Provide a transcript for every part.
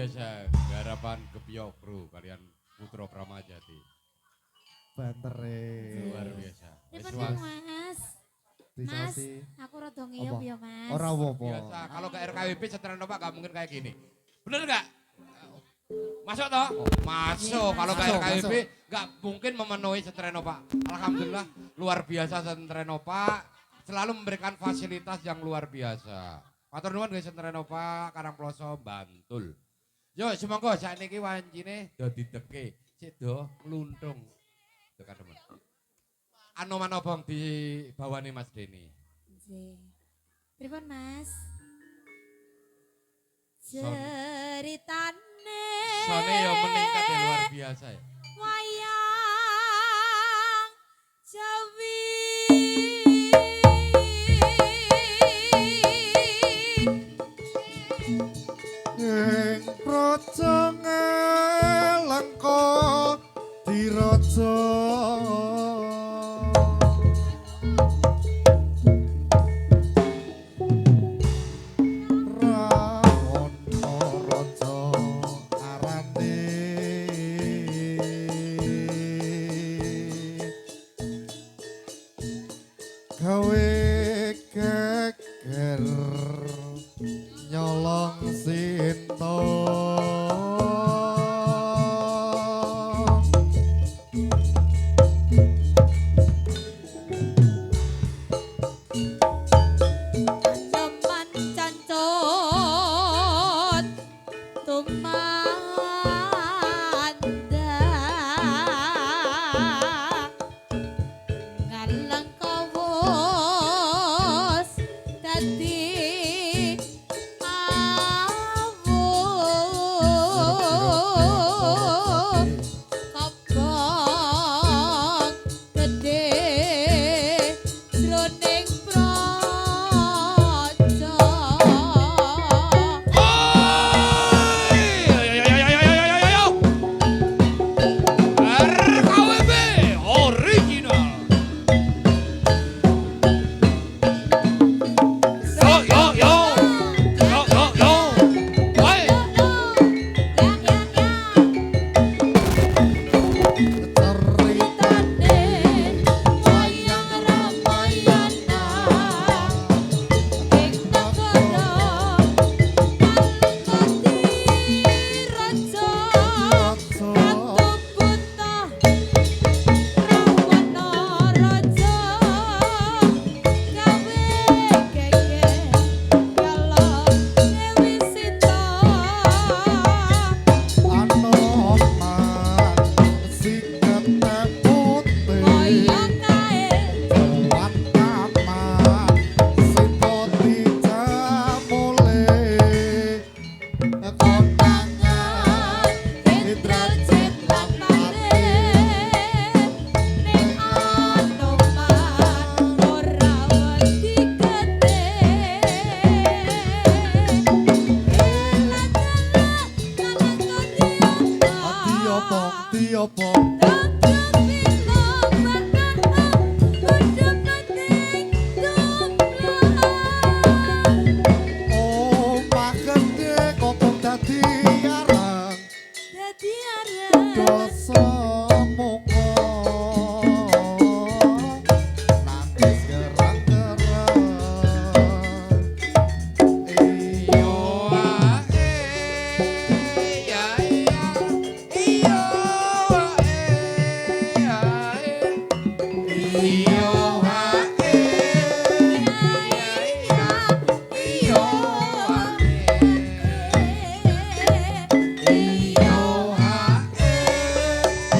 biasa garapan Gepio Kru kalian Putro Pramajati. Bantere. Luar biasa. Ribet Mas. Mas, aku rada ngiyup ya Mas. Ora apa-apa. Biasa, kalau ke RKWP Seteran Nova gak mungkin kayak gini. Bener gak? Masuk toh? Masuk. Kalau ke RKWP gak mungkin memenuhi Seteran Nova. Alhamdulillah luar biasa Seteran Nova. Selalu memberikan fasilitas yang luar biasa. Matur nuwun guys Seteran Nova, Karangploso, Bantul. Yo semoga saat ini wancine do dideke. Sik do ngluntung. Tekan teman. Anu manobong di bawah nih Mas Denny. Pripun Mas? Ceritane. Sone yo meningkat ya luar biasa ya. Wayang Jawi. Ing praja ngelengko diraja. Gawe geger nyolong sinto Jaman cancot tumanda ngalang kawos dadi awuh kobong gede jroning praja. RKWP original. Yo yo yo. Yo yo yo. Woi. ceritane wayang Ramayana Ing negara Kalengkoti raja Ratu Buta Rawana raja gawe geger kala Dewi Sita Anoman sikete putih wayang kae Wan kaman sinto dijamule kondangan Indrajit lan pare ning Anoman ora wedi gede diopong omah gede kokong dadi arang dosa moko nangis gerang-gerang Iyo ae ya ya. Iyo ae ya ae. Iyo ae ya ya. Iyo ae. Iyo ae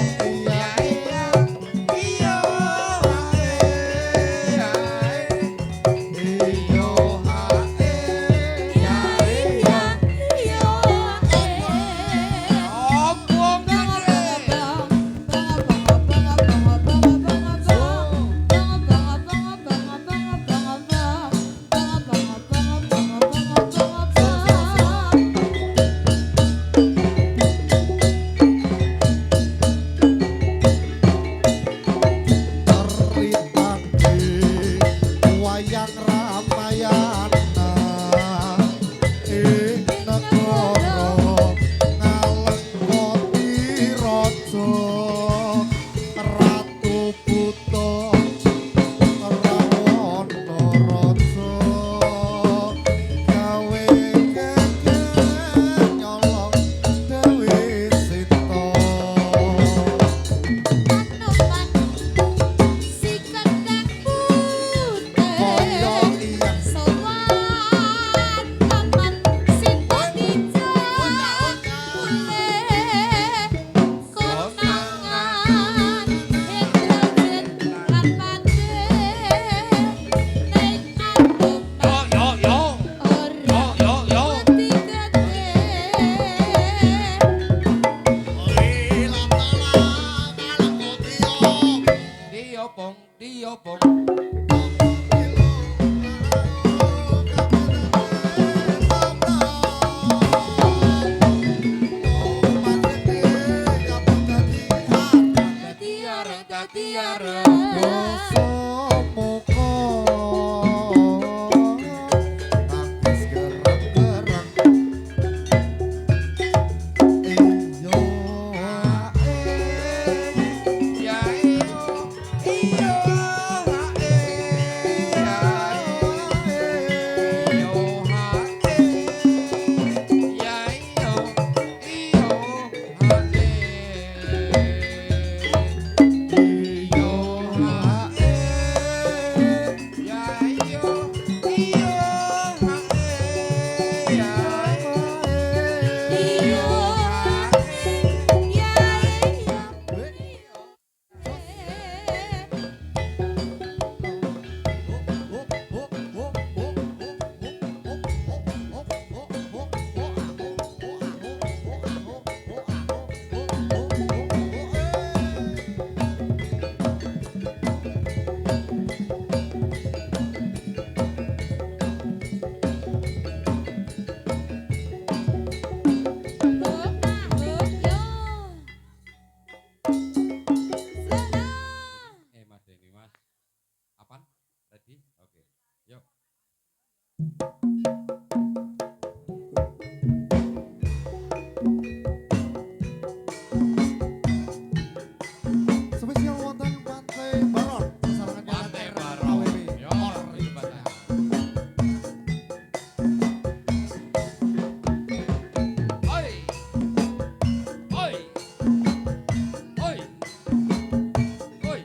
tiara. Kosomuko nangis gerang-gerang iyo Ya iyo iyo hae ya iyo hae ya iyo iyo hae iyo hae ya iyo iyo hae ya Iyo ya Mas Denny Mas. Apaan? Ready? Oke. Yuk. spesial wonten Pantai Baron sarangan Pantai jalan Baron. AWB. Yo, ini Batak. Oi. Oi. Oi. Oi.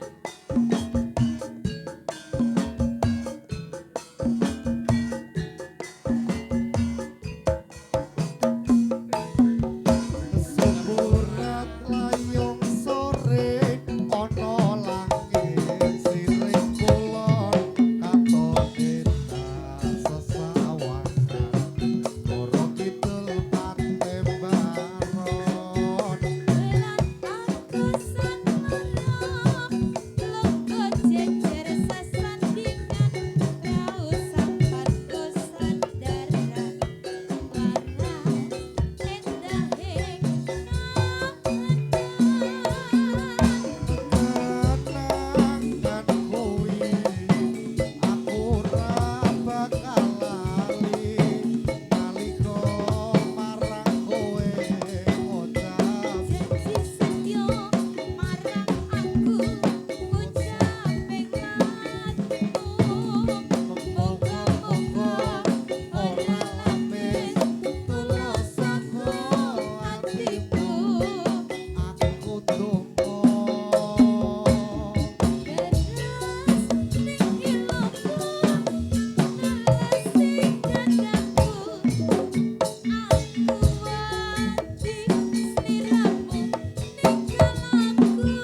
Seburat layung sore ana langit siring kulon katon desa sesawangan loro kidul Pantai Baron Bulan Agusan merah, logo jejer sesandingan, rau sambat kosan darat, waras endahing kenangan kuwi aku ra bakal lali nalika marang kowe ngucap janji setya marang aku, ucaping matimu. Moga-moga ora lapis tulus saka atiku. aku tunggu Beras ning ilmuku, ngelesi dadaku. Aku wadi sliramu ning galaku.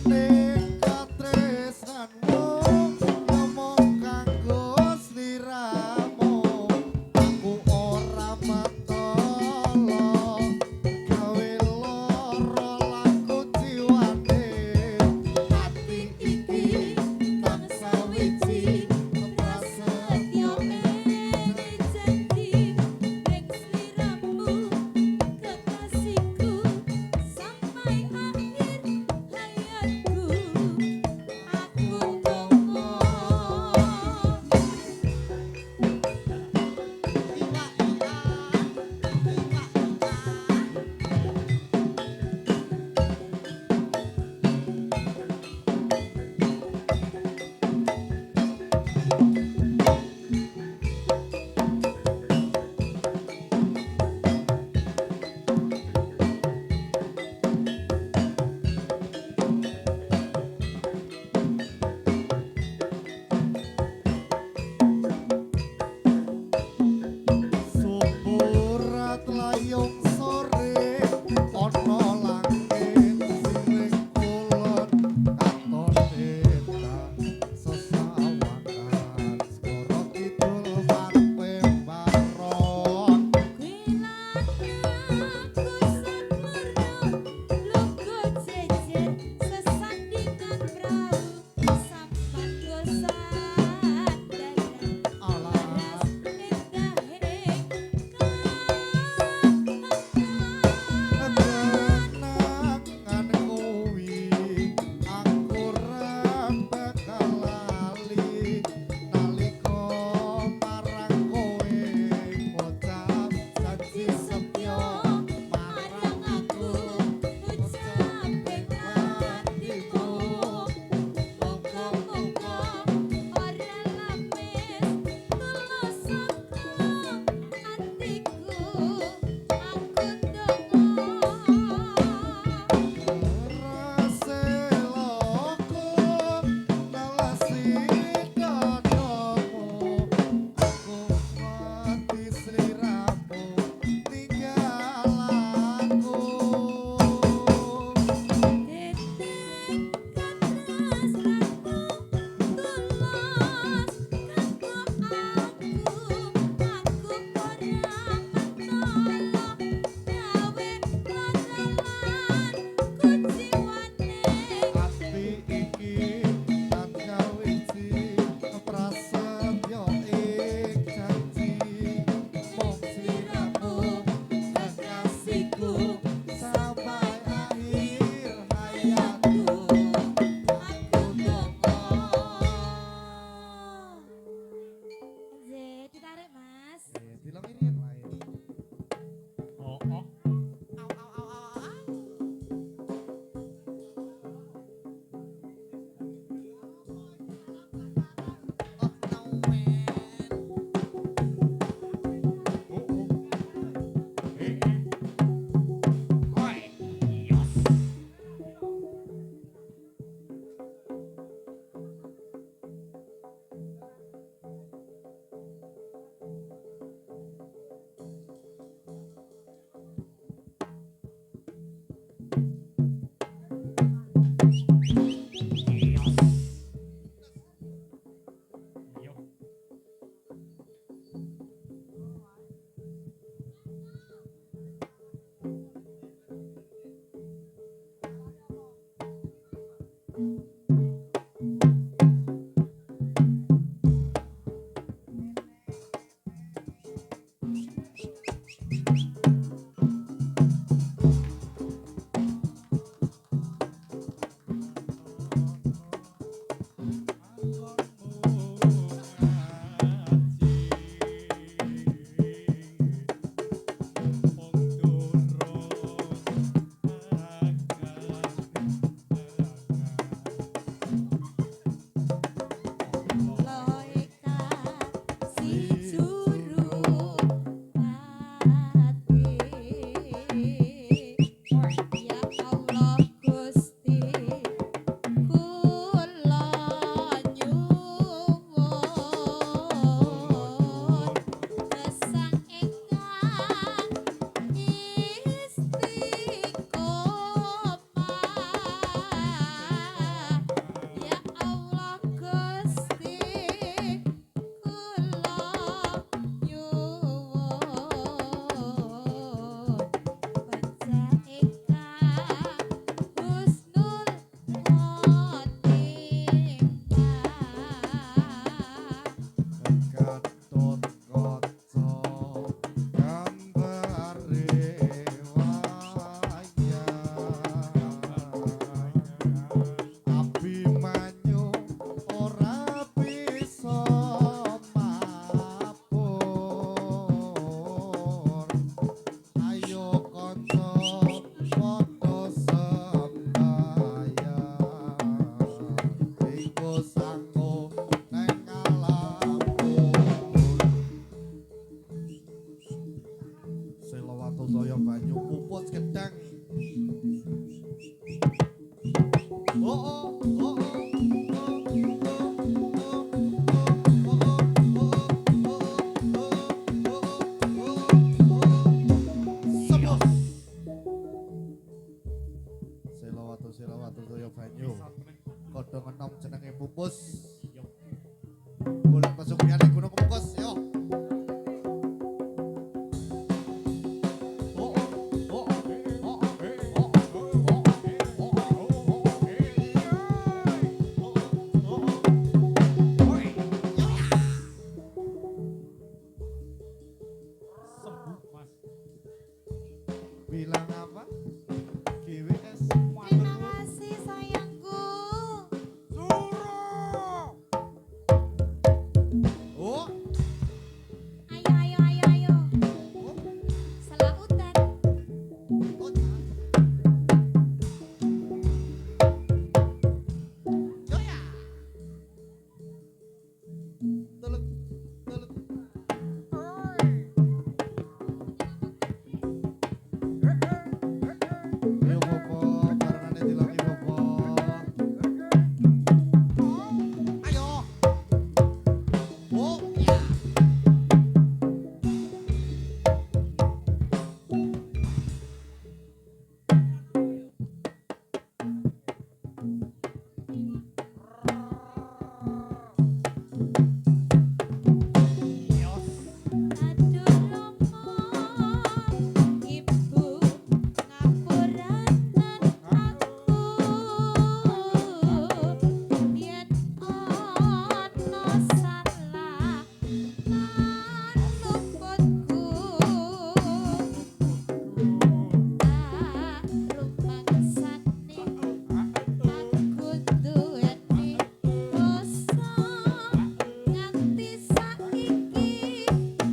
Ning katresnanmu ngomong kanggo sliramu aku ora mentolo gawe lara laku jiwane ati iki tansah wiji Prasetyo ini janji ning sliramu, kekasihku sampai akhir hayatku. Aku tunggu. Suburat layung sore ana langit siring kulon katon desa sesawangan skoro kidul Pantai Baron Bulan Agusan merah, logo jejer sesandingan perahu, sambat kosan darat, alas waras endahing banyu pupus gedang. Oh, oh, oh, oh. Selawatu toyo banyu. Kodhong enom jenenge pupus. Golek pesugihan gunung pupus yo. Bilang apa? GWS. Terima kasih sayangku. Oh, Ayo, ayo, ayo, ayo. Selautan. oh. Joya. Teluk, teluk. Ayo Bobo, barengan dilangi Bobo. Ayo. Oh, ya. Aduh romo, ibu ngapuranen aku. Yen ono salah lan luputku. Tak rumangsane aku duweni dosa nganti saiki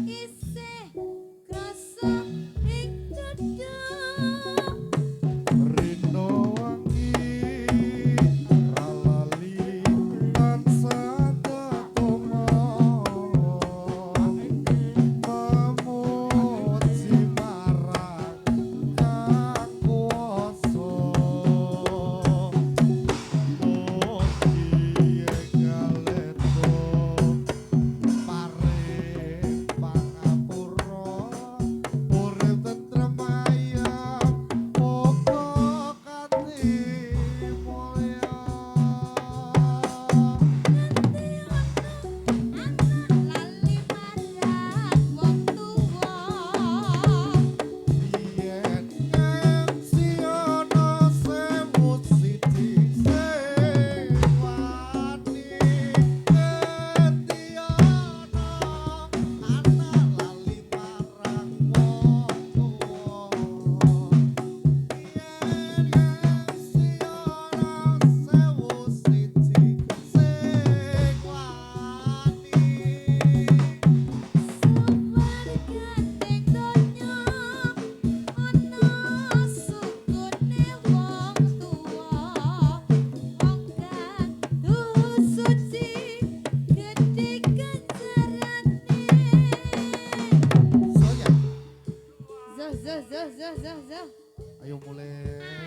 isih krasa ing dada. Rino wangi ralali tansah tetoma memuji marang Kang Kuwasa mugi ngaleto paring pangapura urip tentrem ayem pokok kanthi mulya. Lali marang wong tuwa. Yen ngisi ana sewu siji sing wani ngendi ana anak lali marang wong tuwa. Yen ngisi ana sewu siji sing wani. Suwarganing donya ana sukune wong tuwa. Wong kang duhu suci gedhe ganjarane. Soya, Zuh. ayo mulai.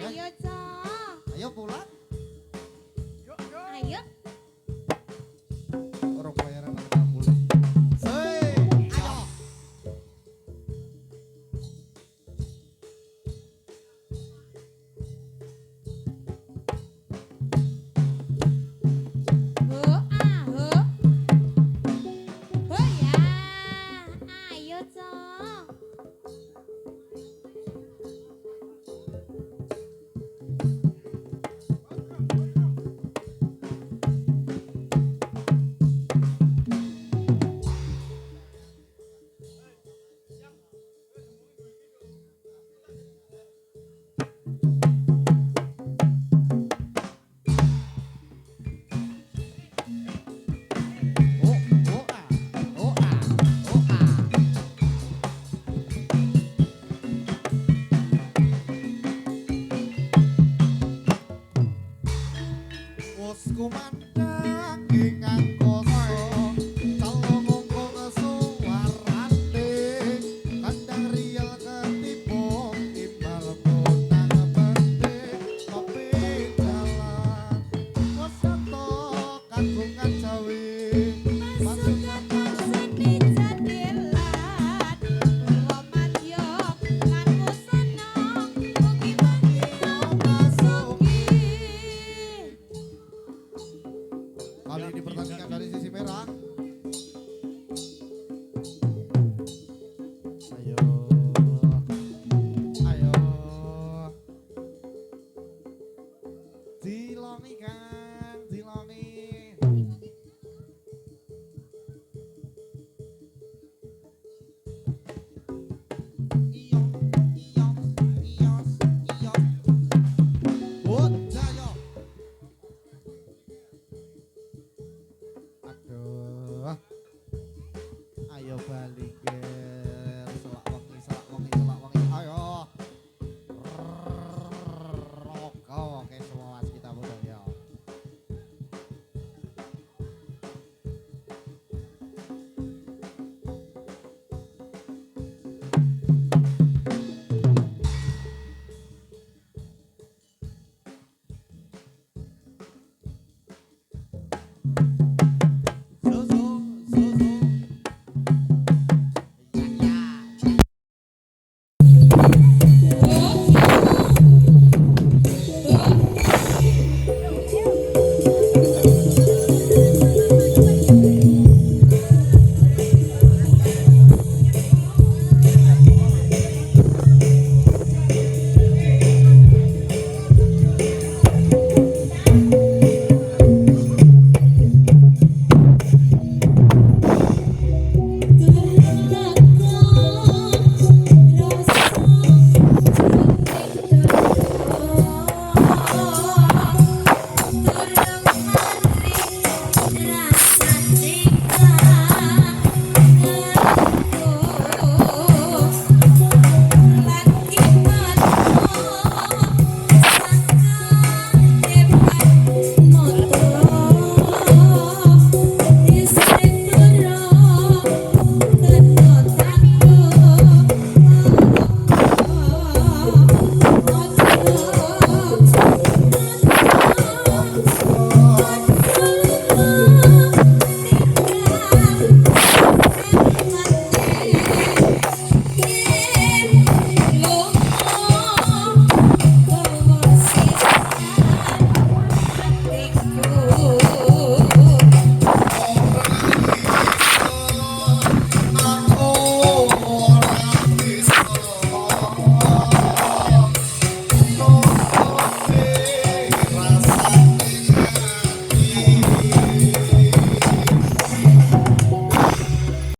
Ayo, Cok. Ayo pulang. Ayo. Orang bayaran ada mulai. Sei, ayo. Ho, ah, ho. Ho ya. Ayo, Cok. Oh, oh ah, oh ah, oh ah. Wes kuman